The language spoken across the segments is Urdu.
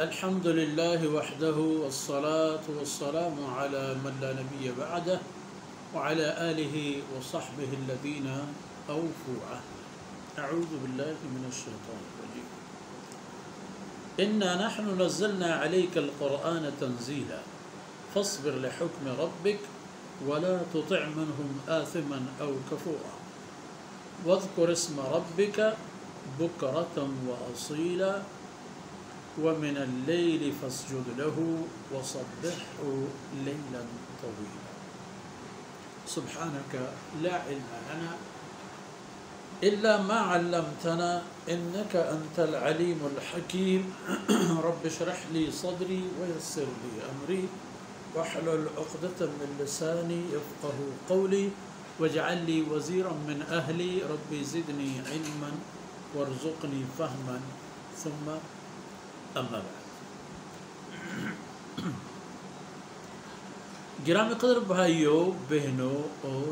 الحمد لله وحده والصلاة والسلام على من لا نبي بعده وعلى آله وصحبه الذين أوفوا عهده. أعوذ بالله من الشيطان الرجيم. إنا نحن نزلنا عليك القرآن تنزيلا فاصبر لحكم ربك ولا تطع منهم آثما أو كفورا واذكر اسم ربك بكرة وأصيلا ومن الليل فاسجد له وصبحه ليلا طويلا. سبحانك لا علم لنا إلا ما علمتنا إنك أنت العليم الحكيم. رب اشرح لي صدري ويسر لي أمري واحلل عقدة من لساني يفقه قولي واجعل لي وزيرا من أهلي ربي زدني علما وارزقني فهما ثم أما بعد. گرامی قدر بھائیوں بہنوں اور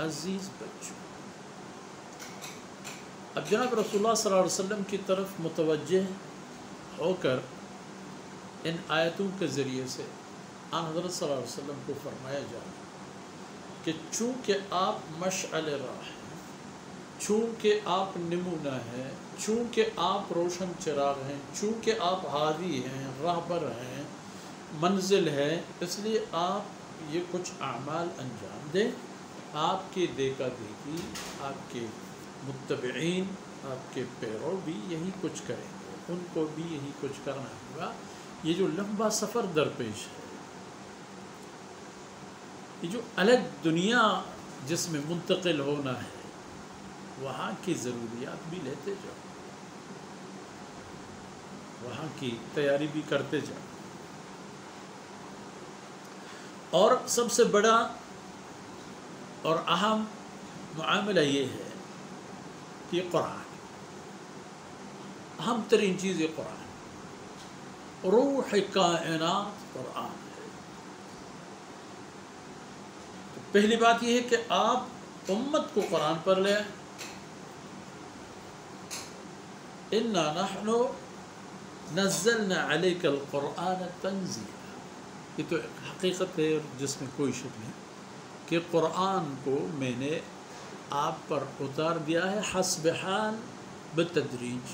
عزیز بچوں، اب جناب رسول اللہ صلی اللہ علیہ وسلم کی طرف متوجہ ہو کر ان آیتوں کے ذریعے سے آن حضرت صلی اللہ علیہ وسلم کو فرمایا جا رہا کہ چونکہ آپ مشعل راہ ہیں، چونکہ آپ نمونہ ہیں، چونکہ آپ روشن چراغ ہیں، چونکہ آپ ہادی ہیں، راہبر ہیں، منزل ہے، اس لیے آپ یہ کچھ اعمال انجام دیں. آپ کی دیکھا دیکھی آپ کے متبعین، آپ کے پیرو بھی یہی کچھ کریں گے، ان کو بھی یہی کچھ کرنا ہوگا. یہ جو لمبا سفر درپیش ہے، یہ جو الگ دنیا جس میں منتقل ہونا ہے، وہاں کی ضروریات بھی لیتے جاؤ، وہاں کی تیاری بھی کرتے جاؤ. اور سب سے بڑا اور اہم معاملہ یہ ہے کہ قرآن، اہم ترین چیز یہ قرآن، روح کائنات قرآن ہے. تو پہلی بات یہ ہے کہ آپ امت کو قرآن پر لیں. انا نحن نزلنا عليك القرآن تنزيلا، یہ تو حقیقت ہے جس میں کوئی شک نہیں کہ قرآن کو میں نے آپ پر اتار دیا ہے حسب حال بتدریج.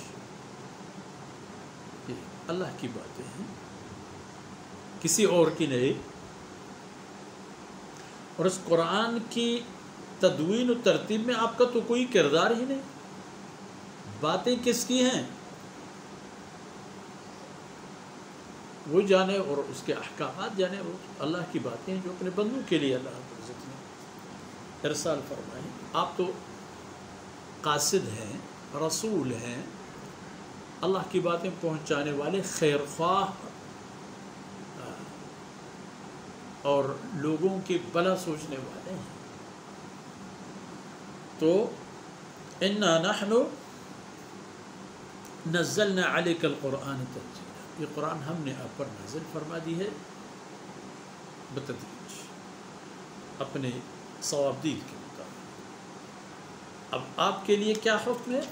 یہ اللہ کی باتیں ہیں، کسی اور کی نہیں. اور اس قرآن کی تدوین و ترتیب میں آپ کا تو کوئی کردار ہی نہیں. باتیں کس کی ہیں وہ جانے، اور اس کے احکامات جانے. وہ اللہ کی باتیں جو اپنے بندوں کے لیے اللہ رب العزت نے ارسال فرمائے. آپ تو قاصد ہیں، رسول ہیں، اللہ کی باتیں پہنچانے والے، خیر خواہ اور لوگوں کی بھلا سوچنے والے ہیں. تو انا نحن نزلنا علیک القرآن تنزیلا، یہ قرآن ہم نے آپ پر نازل فرما دی ہے بتدریج، اپنے ثوابدید کے مطابق. اب آپ کے لیے کیا حکم ہے؟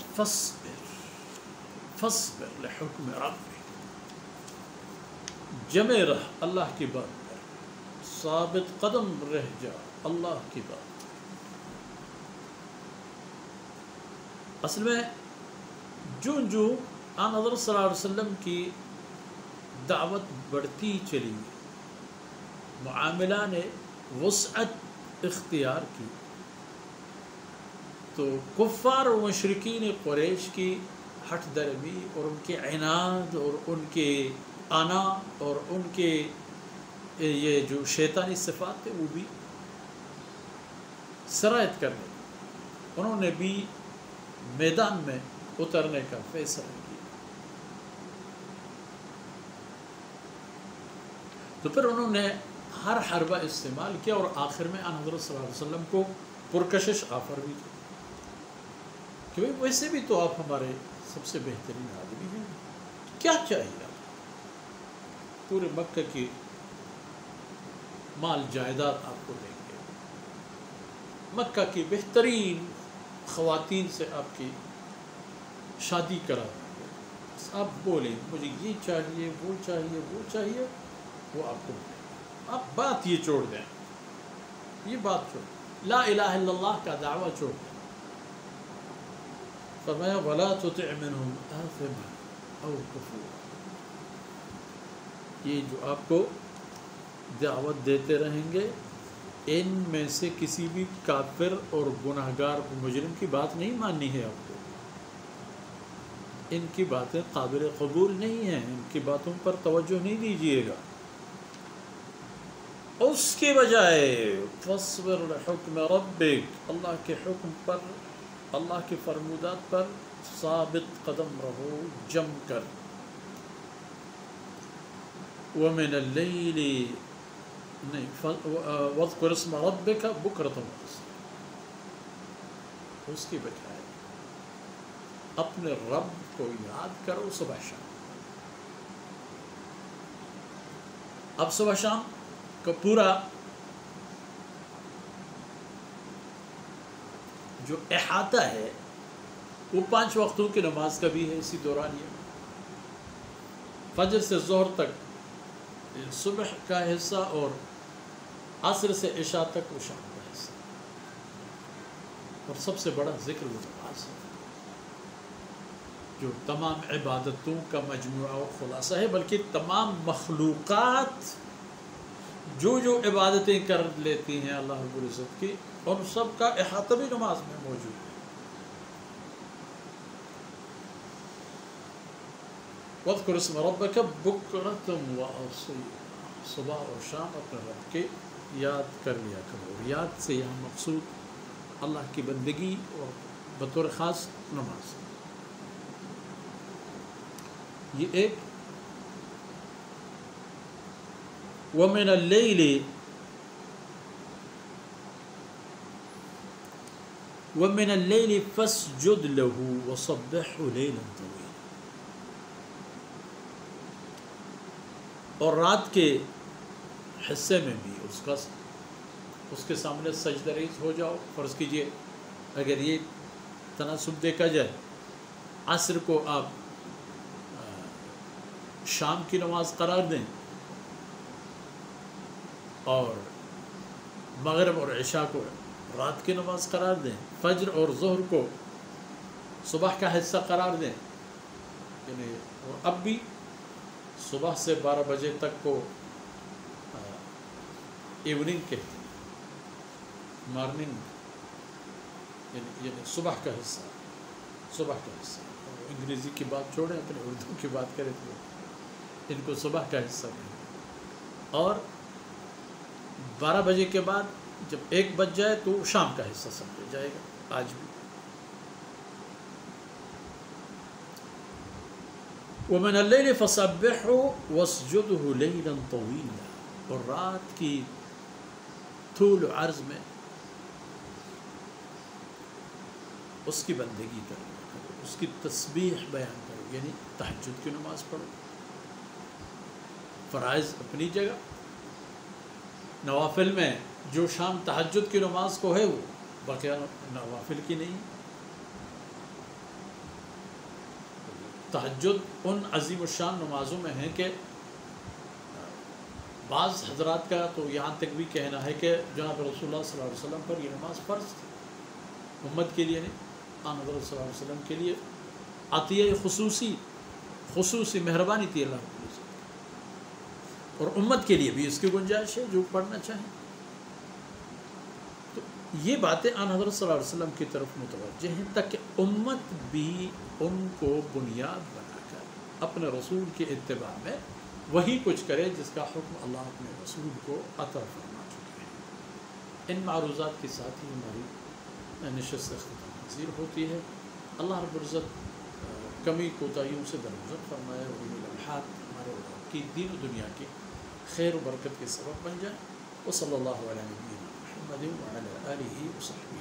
فاصبر لحکم ربک، جمے رہ اللہ کی بات پر، ثابت قدم رہ جا اللہ کی بات. اصل میں جو آن حضرت صلی اللہ علیہ وسلم کی دعوت بڑھتی چلی، معاملہ نے وسعت اختیار کی، تو کفار و مشرکین قریش کی ہٹ درمی اور ان کے عناد اور ان کے آنا اور ان کے یہ جو شیطانی صفات تھے وہ بھی سرایت کرنے، انہوں نے بھی میدان میں اترنے کا فیصلہ کیا. تو پھر انہوں نے ہر حربہ استعمال کیا اور آخر میں آن حضرت صلی اللہ علیہ وسلم کو پرکشش آفر بھی کی کہ بھئی ویسے بھی تو آپ ہمارے سب سے بہترین آدمی ہیں، کیا چاہیے آپ؟ پورے مکہ کی مال جائیداد آپ کو دیں گے، مکہ کی بہترین خواتین سے آپ کی شادی کرا دیں گے، آپ بولیں مجھے یہ چاہیے وہ چاہیے وہ چاہیے، وہ آپ کو ملے گا۔ آپ بات یہ چھوڑ دیں، یہ بات چھوڑ، لا الہ الا اللہ کا دعویٰ چھوڑ دیں۔ فرمایا وَلَا تُطِعْ مِنْهُمْ آثِمًا أَوْ كَفُورًا، یہ جو آپ کو دعوت دیتے رہیں گے ان میں سے کسی بھی کافر اور گناہگار مجرم کی بات نہیں ماننی ہے آپ کو، ان کی باتیں قابل قبول نہیں ہیں، ان کی باتوں پر توجہ نہیں دیجیے گا۔ اس کے بجائے فاصبر لحکم ربک، اللہ کے حکم پر، اللہ کے فرمودات پر ثابت قدم رہو، جم کر۔ ومن اللیل واذکر اسم ربک بکرۃ وأصیلا، اس کی بجائے اپنے رب کو یاد کرو صبح شام۔ اب صبح شام کا پورا جو احاطہ ہے وہ 5 وقتوں کی نماز کا بھی ہے اسی دوران، یہ فجر سے ظہر تک صبح کا حصہ اور عصر سے عشاء تک وہ شام کا حصہ، اور سب سے بڑا ذکر وہ نماز ہے جو تمام عبادتوں کا مجموعہ و خلاصہ ہے، بلکہ تمام مخلوقات جو جو عبادتیں کر لیتی ہیں اللہ رب العزت کی، اور سب کا احاطہ بھی نماز میں موجود ہے۔ وَاذْكُرِ اسْمَ رَبِّكَ بُكْرَةً وَأَصِيلًا، صبح اور شام اپنے رب کے یاد کر لیا کرو، اور یاد سے یہاں مقصود اللہ کی بندگی اور بطور خاص نماز۔ یہ ایک وَمِنَ اللَّيْلِ وَمِنَ اللَّيْلِ فَاسْجُدْ لَهُ وَصَبِّحْهُ لَيْلًا طَوِيلًا، اور رات کے حصے میں بھی اس کے سامنے سجدہ ریز ہو جاؤ۔ فرض کیجئے اگر یہ تناسب دیکھا جائے، عصر کو آپ شام کی نماز قرار دیں اور مغرب اور عشاء کو رات کی نماز قرار دیں، فجر اور ظہر کو صبح کا حصہ قرار دیں، یعنی اور اب بھی صبح سے 12 بجے تک کو ایوننگ کہتے ہیں، مارننگ، یعنی صبح کا حصہ، صبح کا حصہ۔ انگریزی کی بات چھوڑیں، اپنے اردو کی بات کریں تو ان کو صبح کا حصہ کہیں، اور 12 بجے کے بعد جب 1 بج جائے تو شام کا حصہ سمجھا جائے گا آج بھی۔ وَمِنَ اللَّيْلِ فَسَبِّحْهُ وَاسْجُدْهُ لَيْلًا طَوِيلًا، اور رات کی طول و عرض میں اس کی بندگی کرو، اس کی تسبیح بیان کرو، یعنی تہجد کی نماز پڑھو۔ فرائض اپنی جگہ، نوافل میں جو شام تہجد کی نماز کو ہے وہ بقیہ نوافل کی نہیں۔ تہجد ان عظیم الشان نمازوں میں ہے کہ بعض حضرات کا تو یہاں تک بھی کہنا ہے کہ جناب رسول اللہ صلی اللہ علیہ وسلم پر یہ نماز فرض تھی، امت کے لیے نہیں، آن حضرت صلی اللہ علیہ وسلم کے لیے عطیہ خصوصی مہربانی تھی اللہ کی، اور امت کے لیے بھی اس کی گنجائش ہے جو پڑھنا چاہیں۔ تو یہ باتیں آن حضرت صلی اللہ علیہ وسلم کی طرف متوجہ ہیں تاکہ امت بھی ان کو بنیاد بنا کر اپنے رسول کے اتباع میں وہی کچھ کرے جس کا حکم اللہ اپنے رسول کو عطا فرما چکے ہیں۔ ان معروضات کے ساتھ ہی ہماری نشست اختتام پذیر ہوتی ہے۔ اللہ رب العزت کمی کوتاہیوں سے درگزر فرمائے، اور یہ لمحات ہمارے کی دین و دنیا کی خیر و برکت کے سبب بن جائے۔ وصلی اللہ علیہ وسلم محمد وعلی آلہ وصحبہ۔